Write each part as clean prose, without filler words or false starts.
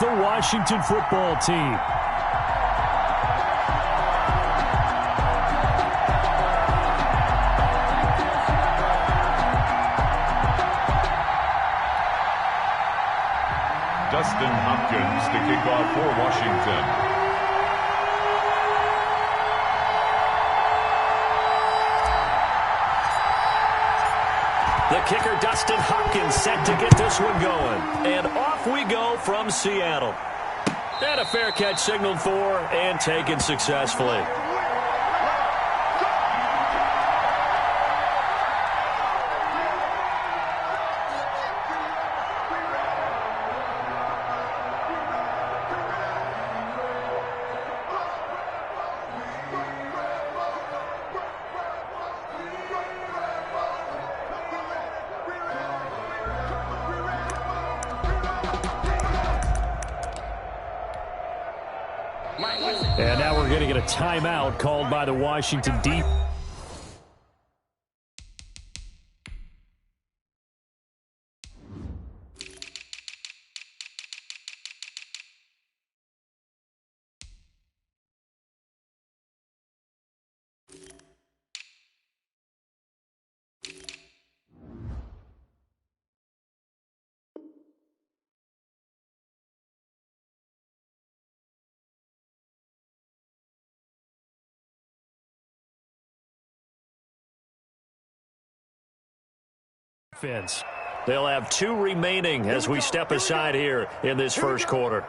the Washington football team. Dustin Hopkins to kick off for Washington. The kicker, Dustin Hopkins, set to get this one going. And off we go from Seattle. And a fair catch signaled for and taken successfully. And now we're going to get a timeout called by the Washington defense. They'll have 2 remaining as we step aside here in this first quarter.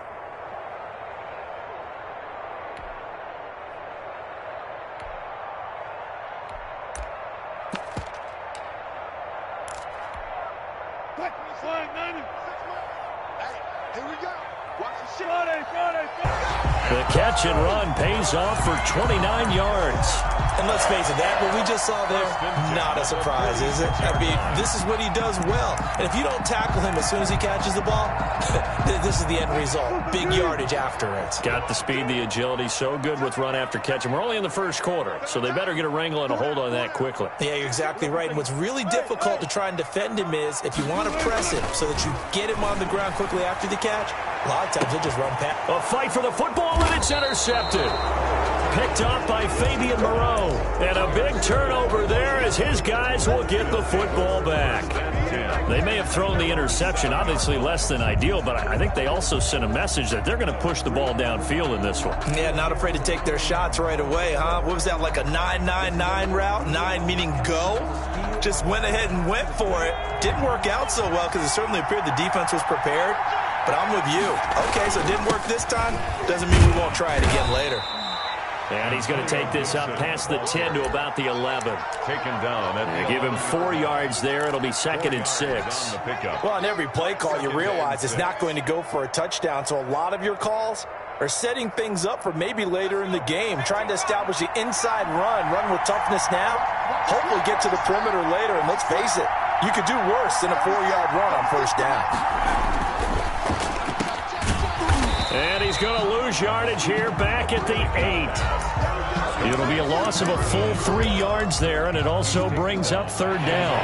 The catch and run pays off for 29 yards. And let's face it, that what we just saw there, not a surprise, is it? I mean, this is what he does well. And if you don't tackle him as soon as he catches the ball, this is the end result. Big yardage after it. Got the speed, the agility, so good with run after catch. And we're only in the first quarter, so they better get a wrangle and a hold on that quickly. Yeah, you're exactly right. And what's really difficult to try and defend him is if you want to press him so that you get him on the ground quickly after the catch, a lot of times he'll just run past. A fight for the football, and it's intercepted. Picked off by Fabian Moreau. And a big turnover there as his guys will get the football back. They may have thrown the interception, obviously less than ideal, but I think they also sent a message that they're going to push the ball downfield in this one. Yeah, not afraid to take their shots right away, huh? What was that, like a 9-9-9 route? 9 meaning go? Just went ahead and went for it. Didn't work out so well because it certainly appeared the defense was prepared. But I'm with you. Okay, so it didn't work this time. Doesn't mean we won't try it again later. And he's going to take this up past the 10 to about the 11. Taken down. They give him 4 yards there. It'll be 2nd and 6. Well, on every play call, you realize it's not going to go for a touchdown. So a lot of your calls are setting things up for maybe later in the game, trying to establish the inside run with toughness now, hopefully get to the perimeter later. And let's face it, you could do worse than a 4-yard run on first down. And he's going to lose yardage here back at the 8. It'll be a loss of a full 3 yards there, and it also brings up 3rd down.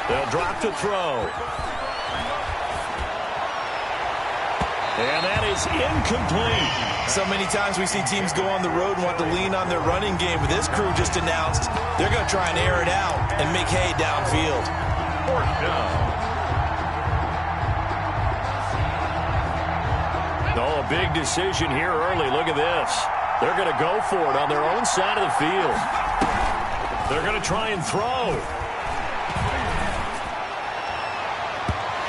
They'll drop to throw. And that is incomplete. So many times we see teams go on the road and want to lean on their running game. But this crew just announced they're going to try and air it out and make hay downfield. 4th down. Oh, a big decision here early. Look at this. They're going to go for it on their own side of the field. They're going to try and throw.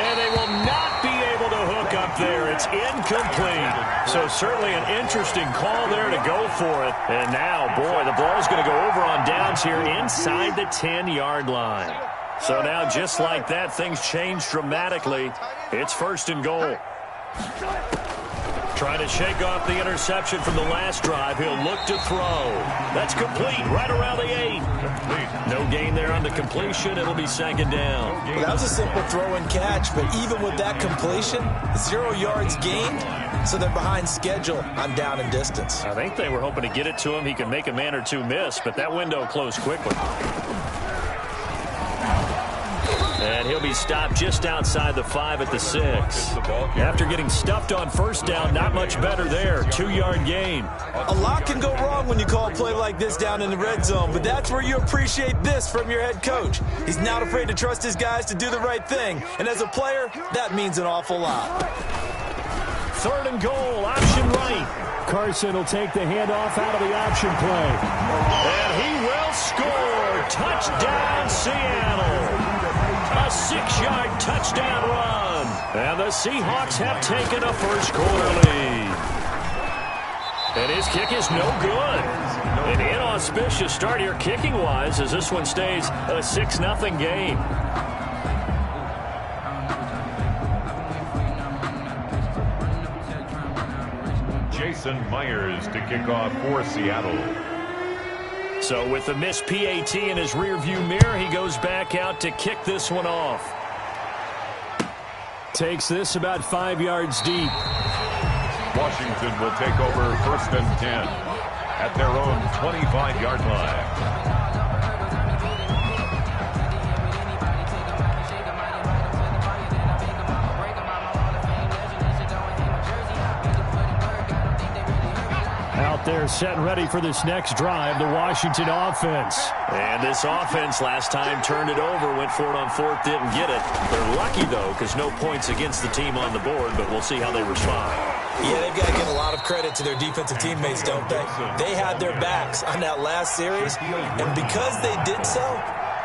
And they will not be able to hook up there. It's incomplete. So certainly an interesting call there to go for it. And now, boy, the ball's going to go over on downs here inside the 10-yard line. So now, just like that, things change dramatically. It's 1st and goal. Trying to shake off the interception from the last drive. He'll look to throw. That's complete right around the 8. No gain there on the completion. It'll be 2nd down. Well, that was a simple throw and catch, but even with that completion, 0 yards gained, so they're behind schedule on down and distance. I think they were hoping to get it to him. He could make a man or two miss, but that window closed quickly. And he'll be stopped just outside the 5 at the 6. After getting stuffed on first down, not much better there. 2-yard gain. A lot can go wrong when you call a play like this down in the red zone, but that's where you appreciate this from your head coach. He's not afraid to trust his guys to do the right thing, and as a player, that means an awful lot. 3rd and goal, option right. Carson will take the handoff out of the option play. And he will score. Touchdown, Seattle. A 6-yard touchdown run. And the Seahawks have taken a first-quarter lead. And his kick is no good. An inauspicious start here kicking-wise as this one stays a 6-0 game. Jason Myers to kick off for Seattle. So with the missed PAT in his rearview mirror, he goes back out to kick this one off. Takes this about 5 yards deep. Washington will take over 1st and 10 at their own 25-yard line. Out there set and ready for this next drive, the Washington offense. And this offense last time turned it over, went for it on 4th, didn't get it. They're lucky, though, because no points against the team on the board, but we'll see how they respond. Yeah, they've got to give a lot of credit to their defensive teammates, don't they? They had their backs on that last series, and because they did so,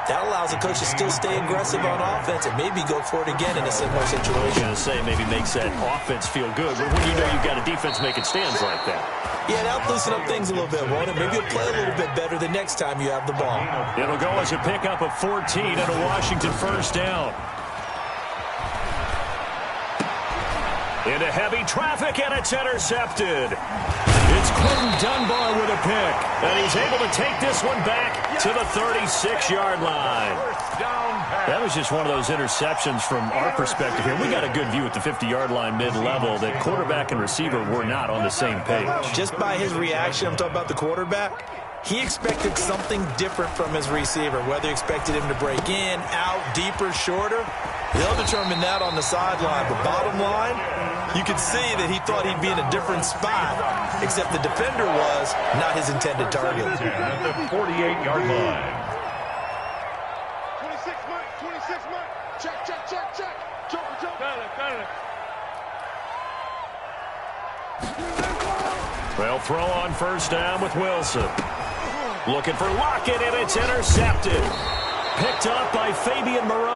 that allows the coach to still stay aggressive on offense and maybe go for it again in a similar situation. I was going to say, maybe makes that offense feel good, but when you know you've got a defense making stands like that. Yeah, that'll loosen up things a little bit, won't it? Maybe you'll play a little bit better the next time you have the ball. It'll go as a pickup of 14 and a Washington first down. Into heavy traffic, and it's intercepted. It's Quentin Dunbar with a pick, and he's able to take this one back to the 36-yard line. That was just one of those interceptions from our perspective here. We got a good view at the 50-yard line mid-level that quarterback and receiver were not on the same page. Just by his reaction, I'm talking about the quarterback, he expected something different from his receiver, whether he expected him to break in, out, deeper, shorter. They'll determine that on the sideline. But bottom line, you could see that he thought he'd be in a different spot, except the defender was not his intended target. At the 48-yard line. 26 Mike. Check. Well, throw on first down with Wilson. Looking for Lockett, and it's intercepted. Picked up by Fabian Moreau.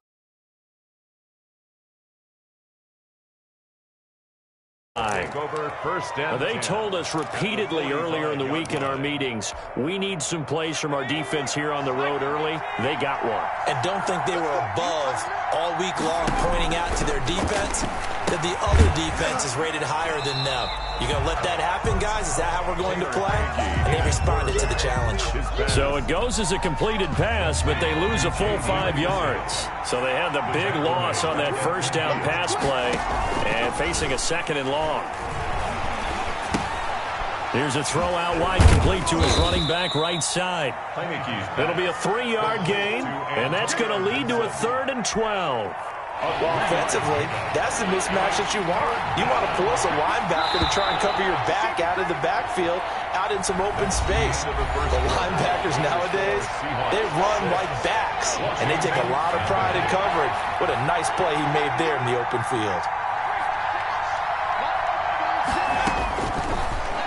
Over first down. They told us repeatedly earlier in the week in our meetings, we need some plays from our defense here on the road early. They got one. And don't think they were above all week long pointing out to their defense that the other defense is rated higher than them. You going to let that happen, guys? Is that how we're going to play? And they responded to the challenge. So it goes as a completed pass, but they lose a full 5 yards. So they had the big loss on that first down pass play and facing a 2nd and long. Here's a throw out wide, complete to his running back right side. It'll be a 3-yard gain, and that's going to lead to a 3rd and 12. Offensively, that's the mismatch that you want. You want to force a linebacker to try and cover your back out of the backfield, out in some open space. The linebackers nowadays, they run like backs, and they take a lot of pride in covering. What a nice play he made there in the open field.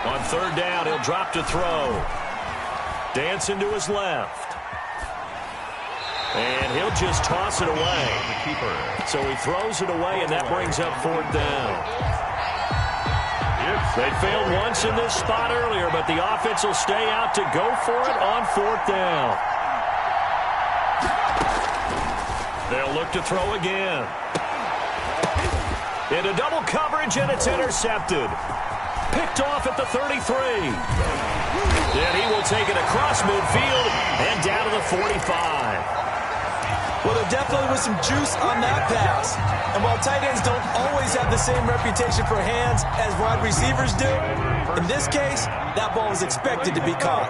On 3rd down, he'll drop to throw. Dancing to his left. And he'll just toss it away. So he throws it away, and that brings up 4th down. They failed once in this spot earlier, but the offense will stay out to go for it on 4th down. They'll look to throw again. Into double coverage, and it's intercepted. Picked off at the 33. And he will take it across midfield and down to the 45. Well, there definitely was some juice on that pass. And while tight ends don't always have the same reputation for hands as wide receivers do, in this case, that ball was expected to be caught.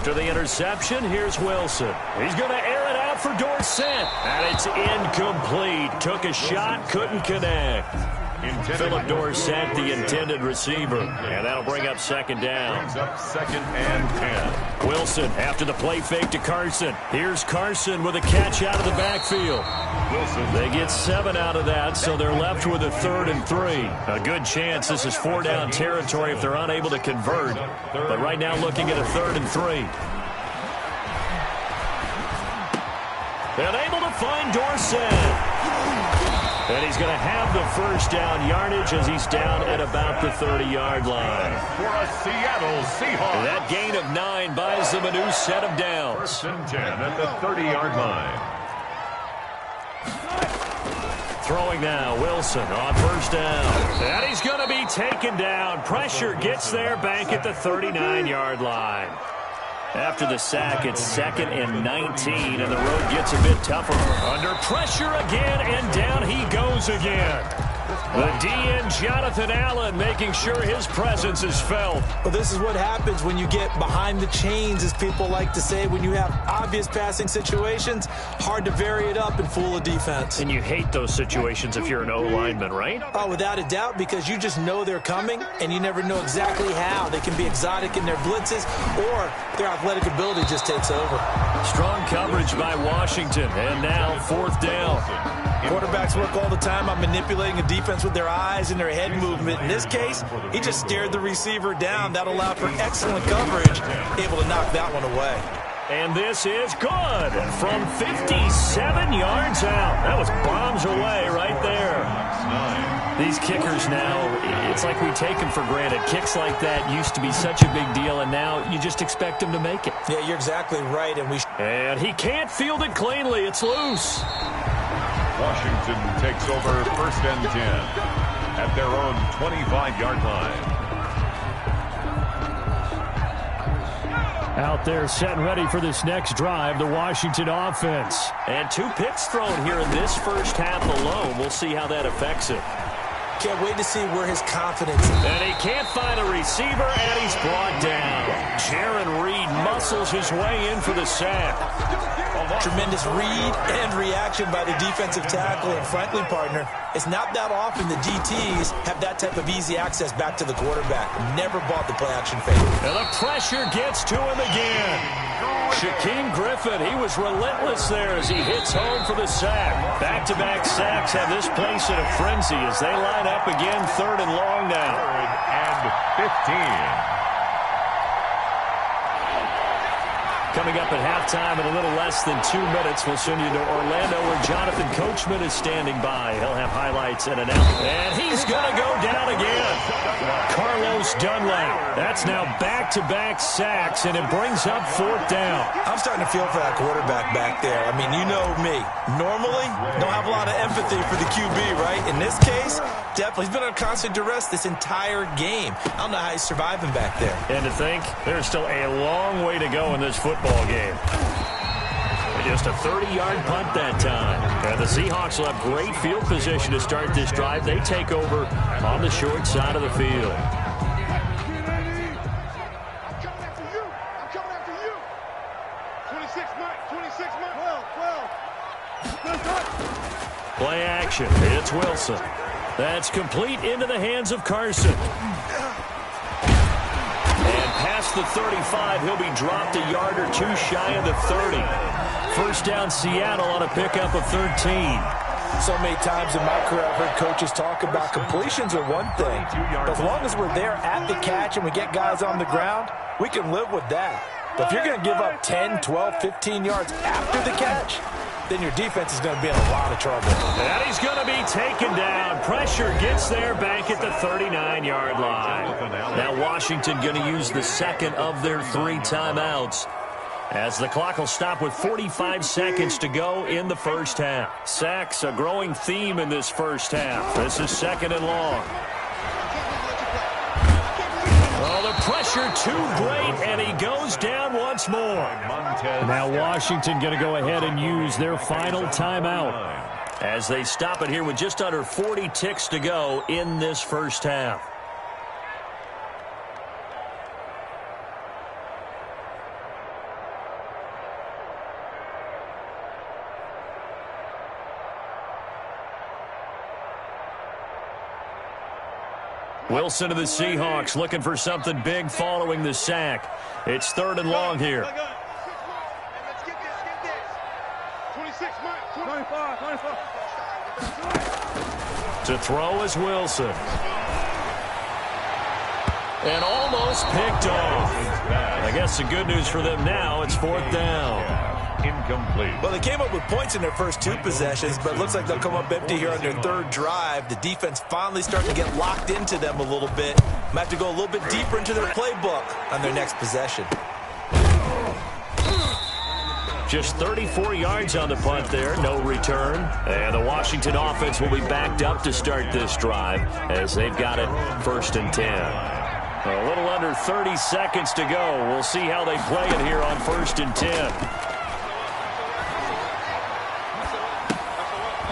After the interception, here's Wilson. He's going to air it out for Dorsett. And it's incomplete. Took a shot, couldn't connect. Philip Dorsett, the intended receiver. And that'll bring up second down. Brings up 2nd and 10. Wilson after the play fake to Carson. Here's Carson with a catch out of the backfield. Wilson. They get 7 out of that, so they're left with a 3rd and 3. A good chance this is 4-down territory if they're unable to convert. But right now looking at a 3rd and 3. And able to find Dorsett. And he's going to have the first down yardage as he's down at about the 30-yard line. For a Seattle Seahawks. And that gain of 9 buys them a new set of downs. 1st and 10 at the 30-yard line. Throwing now, Wilson on 1st down. And he's going to be taken down. Pressure gets there back at the 39-yard line. After the sack, it's 2nd and 19, and the road gets a bit tougher. Under pressure again, and down he goes again. The DN, Jonathan Allen, making sure his presence is felt. Well, this is what happens when you get behind the chains, as people like to say. When you have obvious passing situations, hard to vary it up and fool a defense. And you hate those situations if you're an O-lineman, right? Oh, without a doubt, because you just know they're coming, and you never know exactly how. They can be exotic in their blitzes, or their athletic ability just takes over. Strong coverage by Washington, and now 4th down. Quarterbacks work all the time on manipulating a defense with their eyes and their head movement. In this case, he just stared the receiver down. That allowed for excellent coverage, able to knock that one away. And this is good from 57 yards out. That was bombs away right there. These kickers now, it's like we take them for granted. Kicks like that used to be such a big deal, and now you just expect them to make it. Yeah, you're exactly right. And he can't field it cleanly. It's loose. Washington takes over 1st and 10 at their own 25-yard line. Out there set and ready for this next drive, the Washington offense. And 2 picks thrown here in this first half alone. We'll see how that affects it. Can't wait to see where his confidence is. And he can't find a receiver, and he's brought down. Jaron Reed muscles his way in for the sack. Tremendous read and reaction by the defensive tackle, and frankly, partner, it's not that often the DTs have that type of easy access back to the quarterback. Never bought the play-action fake. And the pressure gets to him again. Shaquem Griffin, he was relentless there as he hits home for the sack. Back-to-back sacks have this place in a frenzy as they line up again, 3rd and long now. 3rd and 15. Coming up at halftime in a little less than 2 minutes, we'll send you to Orlando where Jonathan Coachman is standing by. He'll have highlights and announcements. And he's going to go down again. Carlos Dunlap. That's now back-to-back sacks, and it brings up 4th down. I'm starting to feel for that quarterback back there. I mean, you know me. Normally, don't have a lot of empathy for the QB, right? In this case, definitely. He's been under constant duress this entire game. I don't know how he's surviving back there. And to think, there's still a long way to go in this football game. Just a 30-yard punt that time. And the Seahawks will have great field position to start this drive. They take over on the short side of the field. I'm coming after you. I'm coming after you. 26 months. 26 months. 12. Play action. It's Wilson. That's complete into the hands of Carson. And past the 35, he'll be dropped a yard or 2 shy of the 30. 1st down Seattle on a pickup of 13. So many times in my career, I've heard coaches talk about completions are one thing. But as long as we're there at the catch and we get guys on the ground, we can live with that. But if you're going to give up 10, 12, 15 yards after the catch, then your defense is going to be in a lot of trouble. And he's going to be taken down. Pressure gets there back at the 39-yard line. Now Washington going to use the 2nd of their 3 timeouts, as the clock will stop with 45 seconds to go in the first half. Sacks, a growing theme in this first half. This is 2nd and long. Oh, the pressure too great, and he goes down once more. Now Washington going to go ahead and use their final timeout, as they stop it here with just under 40 ticks to go in this first half. Wilson to the Seahawks looking for something big following the sack. It's 3rd and long here. Let's get this. 26, Mike. 25. To throw is Wilson. And almost picked off. I guess the good news for them now, it's 4th down. Incomplete. Well, they came up with points in their first 2 possessions, but it looks like they'll come up empty here on their 3rd drive. The defense finally starting to get locked into them a little bit. Might have to go a little bit deeper into their playbook on their next possession. Just 34 yards on the punt there, no return. And the Washington offense will be backed up to start this drive as they've got it 1st and 10. A little under 30 seconds to go. We'll see how they play it here on 1st and 10.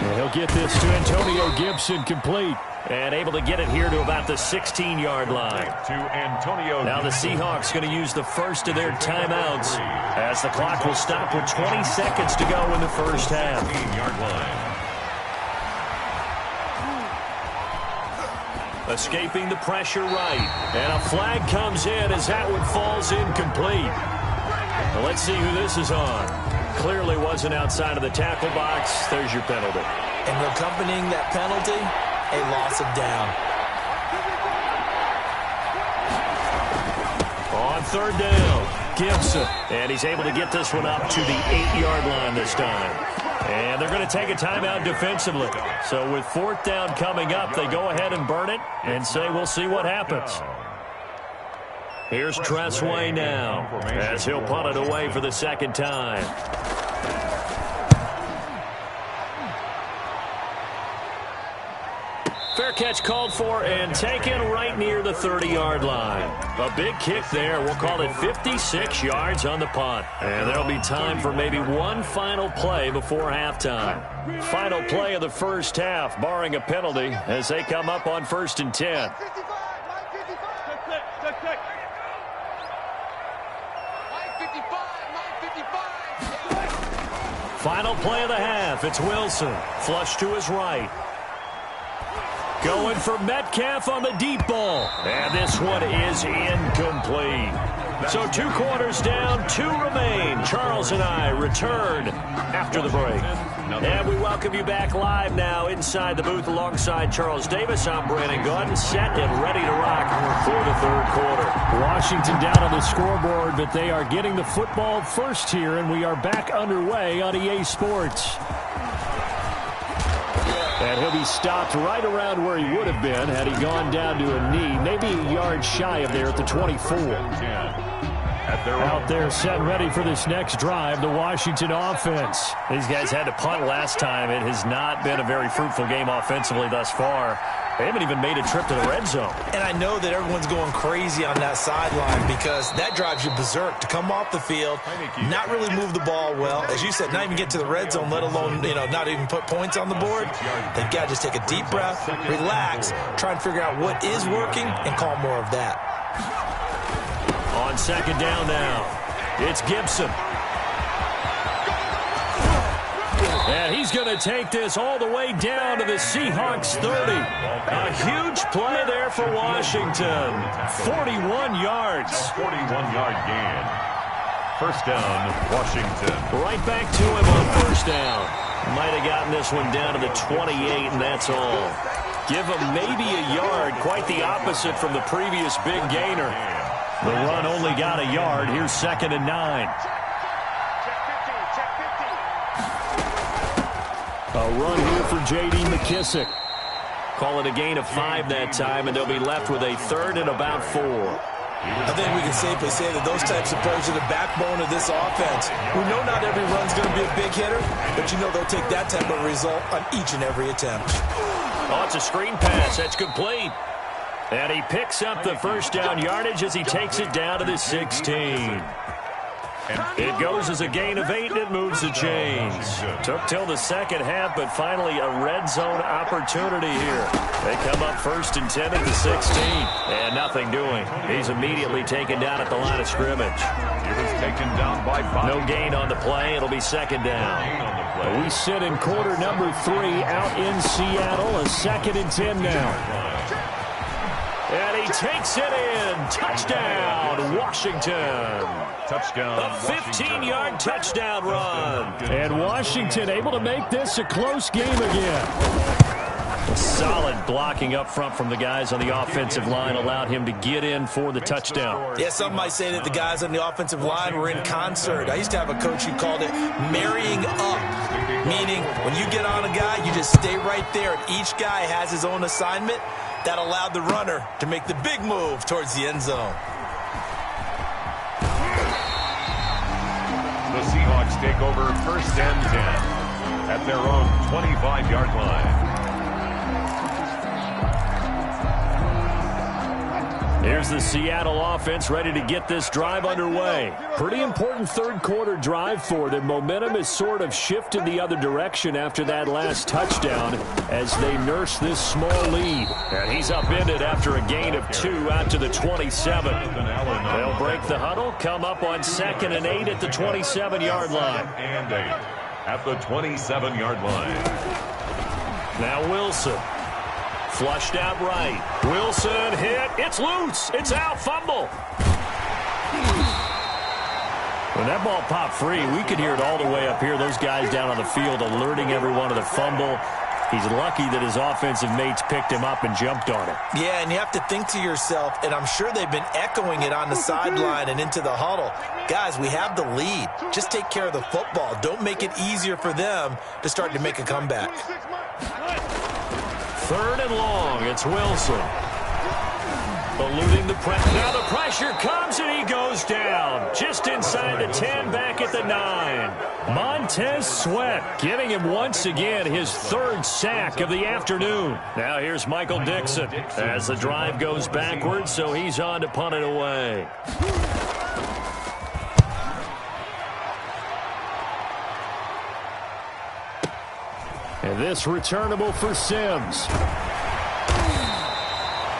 And he'll get this to Antonio Gibson complete. And able to get it here to about the 16-yard line. To Antonio. Now the Seahawks going to use the first of their timeouts as the clock will stop with 20 seconds to go in the first half. 16-yard line. Escaping the pressure right. And a flag comes in as that one falls incomplete. Well, let's see who this is on. Clearly wasn't outside of the tackle box. There's your penalty. And accompanying that penalty, a loss of down. On 3rd down, Gibson. And he's able to get this one up to the 8-yard line this time. And they're going to take a timeout defensively. So with 4th down coming up, they go ahead and burn it and say we'll see what happens. Here's Tressway now as he'll punt it away for the 2nd time. Fair catch called for and taken right near the 30-yard line. A big kick there. We'll call it 56 yards on the punt. And there'll be time for maybe one final play before halftime. Final play of the first half, barring a penalty, as they come up on 1st and 10. Final play of the half. It's Wilson. Flush to his right. Going for Metcalf on the deep ball. And this one is incomplete. So 2 quarters down, 2 remain. Charles and I return after the break. And we welcome you back live now inside the booth alongside Charles Davis. I'm Brandon Gunn, set and ready to rock for the 3rd quarter. Washington down on the scoreboard, but they are getting the football first here, and we are back underway on EA Sports. And he'll be stopped right around where he would have been had he gone down to a knee, maybe a yard shy of there at the 24. Out there set and ready for this next drive, the Washington offense. These guys had to punt last time. It has not been a very fruitful game offensively thus far. They haven't even made a trip to the red zone. And I know that everyone's going crazy on that sideline because that drives you berserk to come off the field, not really move the ball well. As you said, not even get to the red zone, let alone, not even put points on the board. They've got to just take a deep breath, relax, try and figure out what is working and call more of that. On 2nd down now, it's Gibson. And he's going to take this all the way down to the Seahawks 30. A huge play there for Washington. 41 yards. 41-yard gain. 1st down, Washington. Right back to him on 1st down. Might have gotten this one down to the 28, and that's all. Give him maybe a yard. Quite the opposite from the previous big gainer. The run only got a yard. Here's 2nd and 9. A run here for J.D. McKissick. Call it a gain of 5 that time, and they'll be left with a 3rd and about 4. I think we can safely say that those types of plays are the backbone of this offense. We know not every run's going to be a big hitter, but they'll take that type of result on each and every attempt. Oh, it's a screen pass. That's complete. And he picks up the 1st down yardage as he takes it down to the 16. It goes as a gain of 8, and it moves the chains. Took till the 2nd half, but finally a red zone opportunity here. They come up 1st and 10 at the 16, and nothing doing. He's immediately taken down at the line of scrimmage. He was taken down by 5. No gain on the play. It'll be 2nd down. We sit in quarter number 3 out in Seattle. A 2nd and 10 now. he takes it in. Touchdown, Washington. Touchdown. A 15-yard touchdown run. And Washington able to make this a close game again. Solid blocking up front from the guys on the offensive line allowed him to get in for the touchdown. Yeah, some might say that the guys on the offensive line were in concert. I used to have a coach who called it marrying up, meaning when you get on a guy, you just stay right there, and each guy has his own assignment. That allowed the runner to make the big move towards the end zone. The Seahawks take over 1st and 10 at their own 25-yard line. Here's the Seattle offense ready to get this drive underway. Pretty important third-quarter drive for them. Momentum has sort of shifted the other direction after that last touchdown as they nurse this small lead. And he's upended after a gain of 2 out to the 27. They'll break the huddle, come up on 2nd and 8 at the 27-yard line. And 8 at the 27-yard line. Now Wilson. Flushed out right. Wilson hit. It's loose. It's out. Fumble. When that ball popped free, we could hear it all the way up here. Those guys down on the field alerting everyone of the fumble. He's lucky that his offensive mates picked him up and jumped on it. Yeah, and you have to think to yourself, and I'm sure they've been echoing it on the sideline and into the huddle. Guys, we have the lead. Just take care of the football. Don't make it easier for them to start to make a comeback. 3rd and long. It's Wilson. Eluding the pressure. Now the pressure comes and he goes down. Just inside the 10, back at the 9. Montez Sweat giving him once again his 3rd sack of the afternoon. Now here's Michael Dixon as the drive goes backwards, so he's on to punt it away. And this returnable for Sims.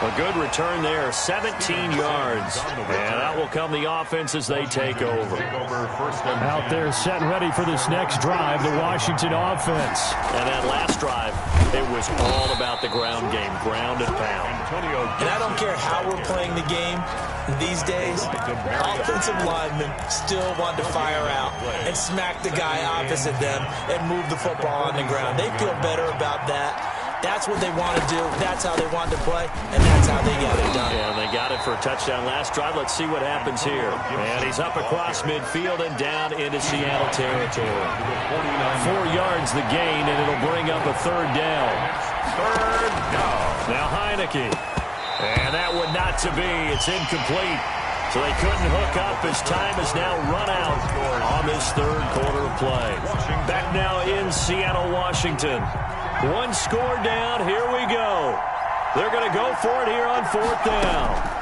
A good return there, 17 yards. And out will come the offense as they take over. Out there set ready for this next drive, the Washington offense. And that last drive, it was all about the ground game, ground and pound. And I don't care how we're playing the game these days, offensive linemen still want to fire out and smack the guy opposite them and move the football on the ground. They feel better about that. That's what they want to do. That's how they want to play, and that's how they got it done. Yeah, and they got it for a touchdown last drive. Let's see what happens here. And he's up across midfield and down into Seattle territory. 4 yards the gain, and it'll bring up a 3rd down. 3rd down. Now Heineke. And that one not to be. It's incomplete. So they couldn't hook up as time has now run out on this 3rd quarter of play. Back now in Seattle, Washington. 1 score down. Here we go. They're going to go for it here on 4th down.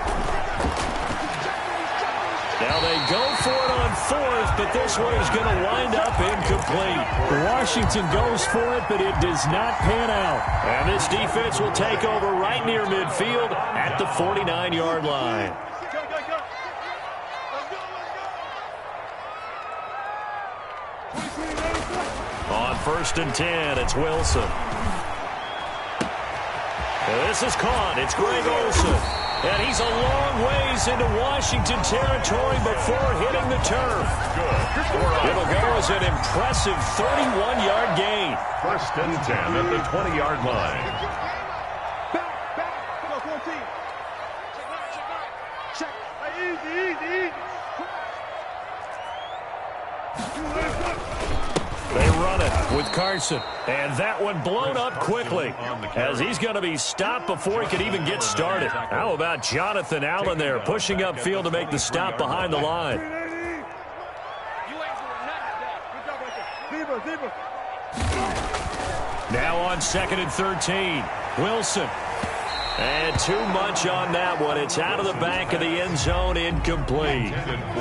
Now they go for it on 4th, but this one is going to wind up incomplete. Washington goes for it, but it does not pan out. And this defense will take over right near midfield at the 49-yard line. On 1st and 10, it's Wilson. This is caught. It's Greg Olsen. And he's a long ways into Washington territory before hitting the turf. It'll go as an impressive 31-yard gain. 1st and 10 at the 20-yard line. Check. Easy. They run it with Carson. And that one blown up quickly as he's going to be stopped before he could even get started. How about Jonathan Allen there pushing upfield to make the stop behind the line? Now on 2nd and 13. Wilson. And too much on that one. It's out of the back of the end zone, incomplete.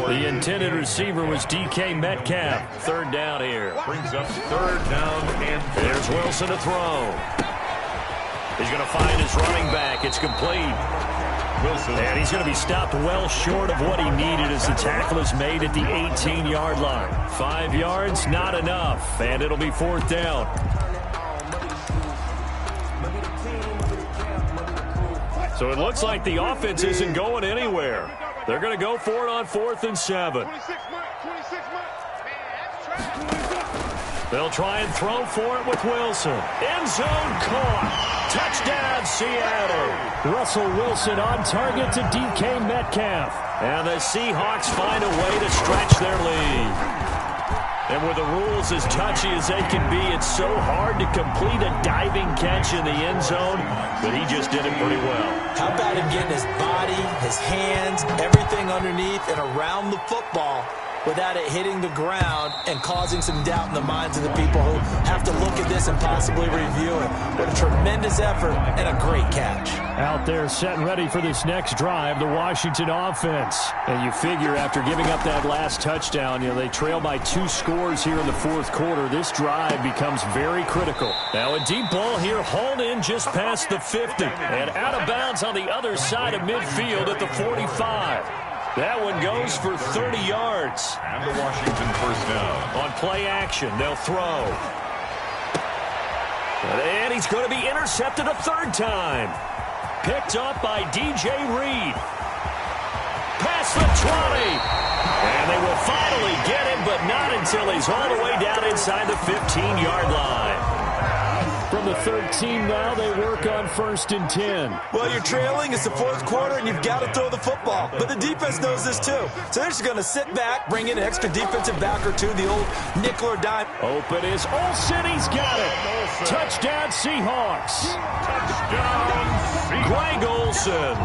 The intended receiver was DK Metcalf. 3rd down here. Brings up 3rd down and there's Wilson to throw. He's going to find his running back. It's complete. Wilson. And he's going to be stopped well short of what he needed as the tackle is made at the 18-yard line. 5 yards, not enough. And it'll be 4th down. So it looks like the offense isn't going anywhere. They're going to go for it on 4th and 7. 26 months. They'll try and throw for it with Wilson. End zone caught. Touchdown, Seattle. Russell Wilson on target to DK Metcalf. And the Seahawks find a way to stretch their lead. And with the rules as touchy as they can be, it's so hard to complete a diving catch in the end zone, but he just did it pretty well. How about him getting his body, his hands, everything underneath and around the football without it hitting the ground and causing some doubt in the minds of the people who have to look at this and possibly review it. What a tremendous effort and a great catch. Out there set and ready for this next drive, the Washington offense. And you figure after giving up that last touchdown, they trail by 2 scores here in the 4th quarter. This drive becomes very critical. Now a deep ball here hauled in just past the 50 and out of bounds on the other side of midfield at the 45. That one goes for 30 yards. And the Washington first down. On play action, they'll throw. And he's going to be intercepted a 3rd time. Picked up by DJ Reed. Past the 20. And they will finally get him, but not until he's all the way down inside the 15-yard line. From the 13 now, they work on 1st and 10. Well, you're trailing. It's the 4th quarter, and you've got to throw the football. But the defense knows this, too. So they're just going to sit back, bring in an extra defensive back or two, the old nickel or dime. Open is Olsen. He's got it. Touchdown, Seahawks. Touchdown, Seahawks. Greg Olsen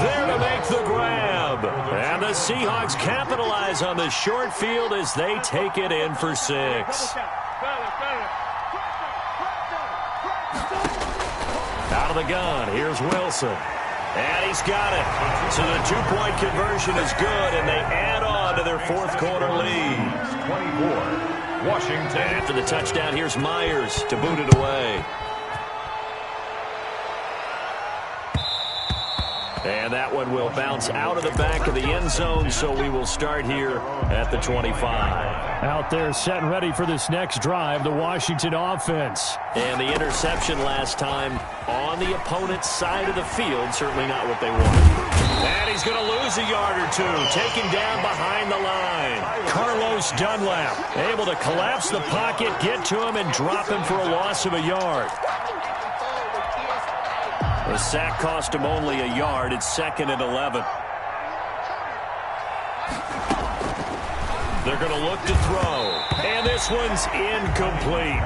there to make the grab. And the Seahawks capitalize on the short field as they take it in for 6. Out of the gun, here's Wilson. And he's got it. So the 2-point conversion is good, and they add on to their 4th quarter lead. 24, Washington. And after the touchdown, here's Myers to boot it away. And that one will bounce out of the back of the end zone, so we will start here at the 25. Out there set and ready for this next drive, the Washington offense. And the interception last time on the opponent's side of the field, certainly not what they wanted. And he's going to lose a yard or two, taken down behind the line. Carlos Dunlap able to collapse the pocket, get to him, and drop him for a loss of a yard. The sack cost him only a yard. It's 2nd and 11. They're going to look to throw. And this one's incomplete.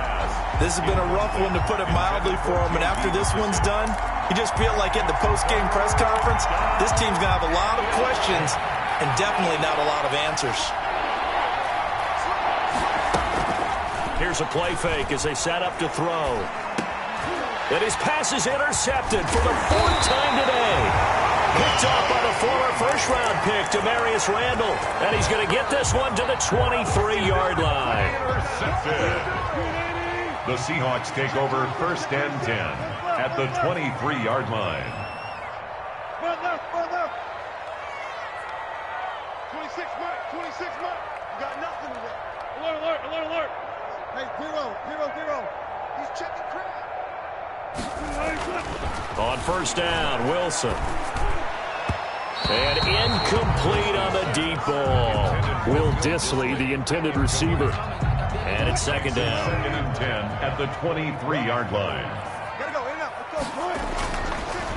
This has been a rough one, to put it mildly, for him. And after this one's done, you just feel like at the post-game press conference, this team's going to have a lot of questions and definitely not a lot of answers. Here's a play fake as they set up to throw. And his pass is intercepted for the 4th time today. Picked up by the former first-round pick, Demarius Randall. And he's going to get this one to the 23-yard line. Intercepted. The Seahawks take over 1st and 10 at the 23-yard line. 26 months. You got nothing today. Alert. Hey, Hero. He's checking crap. On 1st down, Wilson. And incomplete on the deep ball. Will Dissly, the intended receiver. And it's 2nd down. 2nd and 10 at the 23-yard line. Gotta go, in and out.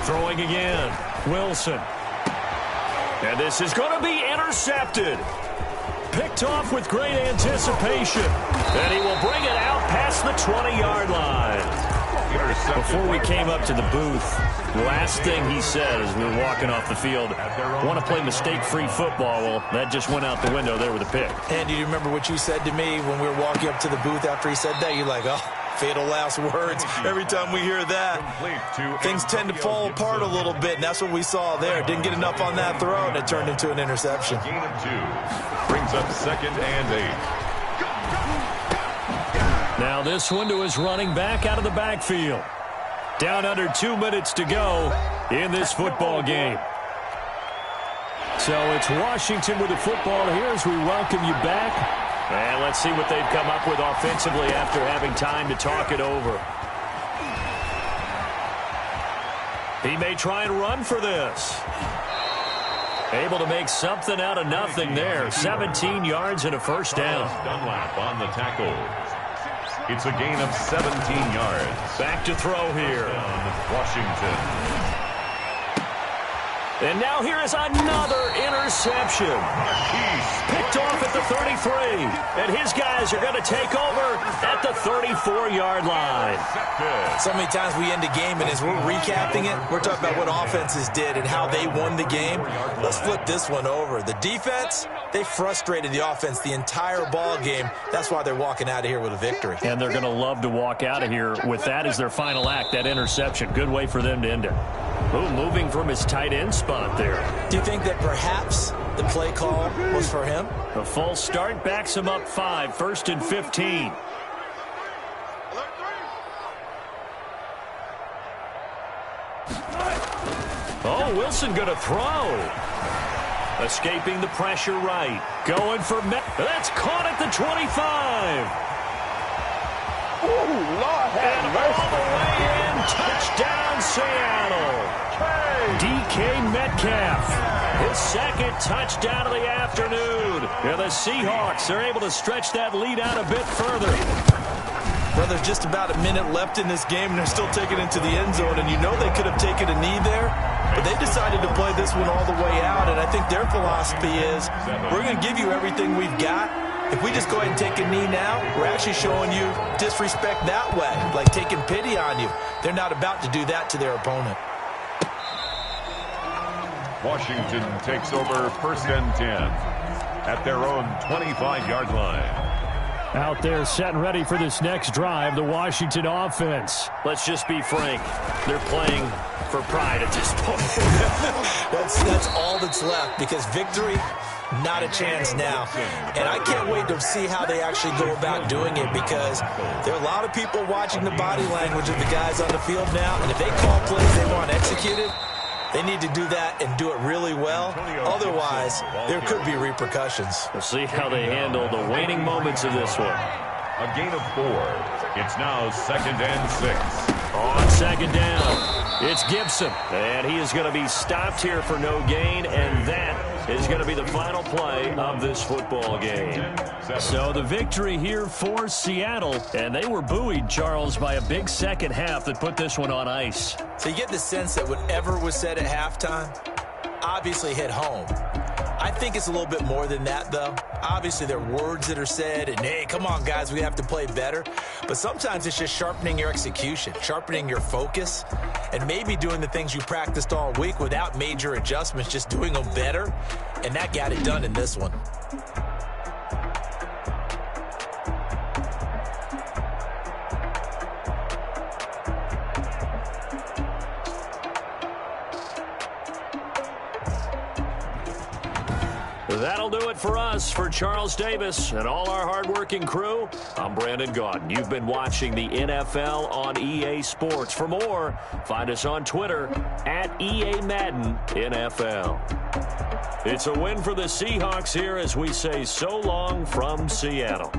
Throwing again, Wilson. And this is going to be intercepted. Picked off with great anticipation. And he will bring it out past the 20-yard line. Before we came up to the booth, the last thing he said as we were walking off the field, want to play mistake-free football. Well, that just went out the window there with a pick. And do you remember what you said to me when we were walking up to the booth after he said that? You're like, oh, fatal last words. Every time we hear that, things tend to fall apart a little bit, and that's what we saw there. Didn't get enough on that throw, and it turned into an interception. Gain of 2 brings up 2nd and 8. Now this one to his running back out of the backfield. Down under 2 minutes to go in this football game. So it's Washington with the football here as we welcome you back. And let's see what they've come up with offensively after having time to talk it over. He may try and run for this. Able to make something out of nothing there. 17 yards and a first down. Dunlap on the tackle. It's a gain of 17 yards. Back to throw here. Washington. And now here is another interception. Picked off at the 33. And his guys are going to take over at the 34-yard line. So many times we end a game, and as we're recapping it, we're talking about what offenses did and how they won the game. Let's flip this one over. The defense, they frustrated the offense the entire ball game. That's why they're walking out of here with a victory. And they're going to love to walk out of here with that as their final act, that interception. Good way for them to end it. Ooh, moving from his tight end spot there. Do you think that perhaps the play call was for him? A false start backs him up 5, 1st and 15. Oh, Wilson going to throw. Escaping the pressure right. Going for that's caught at the 25. Ooh, Lord have And mercy. all the way in, touchdown Seattle. DK Metcalf, his second touchdown of the afternoon. And the Seahawks are able to stretch that lead out a bit further. Well, there's just about a minute left in this game, and they're still taking it to the end zone. And you know they could have taken a knee there, but they decided to play this one all the way out. And I think their philosophy is, we're going to give you everything we've got. If we just go ahead and take a knee now, we're actually showing you disrespect that way, like taking pity on you. They're not about to do that to their opponent. Washington takes over 1st and 10 at their own 25-yard line. Out there set and ready for this next drive, the Washington offense. Let's just be frank. They're playing for pride at this point. That's all that's left, because victory, not a chance now. And I can't wait to see how they actually go about doing it, because there are a lot of people watching the body language of the guys on the field now, and if they call plays they want executed, they need to do that and do it really well. Otherwise, there could be repercussions. We'll see how they handle the waning moments of this one. A gain of 4. It's now 2nd and 6. On second down, it's Gibson. And he is going to be stopped here for no gain, and that is going to be the final play of this football game. So the victory here for Seattle, and they were buoyed, Charles, by a big second half that put this one on ice. So you get the sense that whatever was said at halftime obviously hit home. I think it's a little bit more than that, though. Obviously, there are words that are said, and, hey, come on, guys, we have to play better. But sometimes it's just sharpening your execution, sharpening your focus, and maybe doing the things you practiced all week without major adjustments, just doing them better. And that got it done in this one. That'll do it for us. For Charles Davis and all our hardworking crew, I'm Brandon Gaudin. You've been watching the NFL on EA Sports. For more, find us on Twitter at EA Madden NFL. It's a win for the Seahawks here as we say so long from Seattle.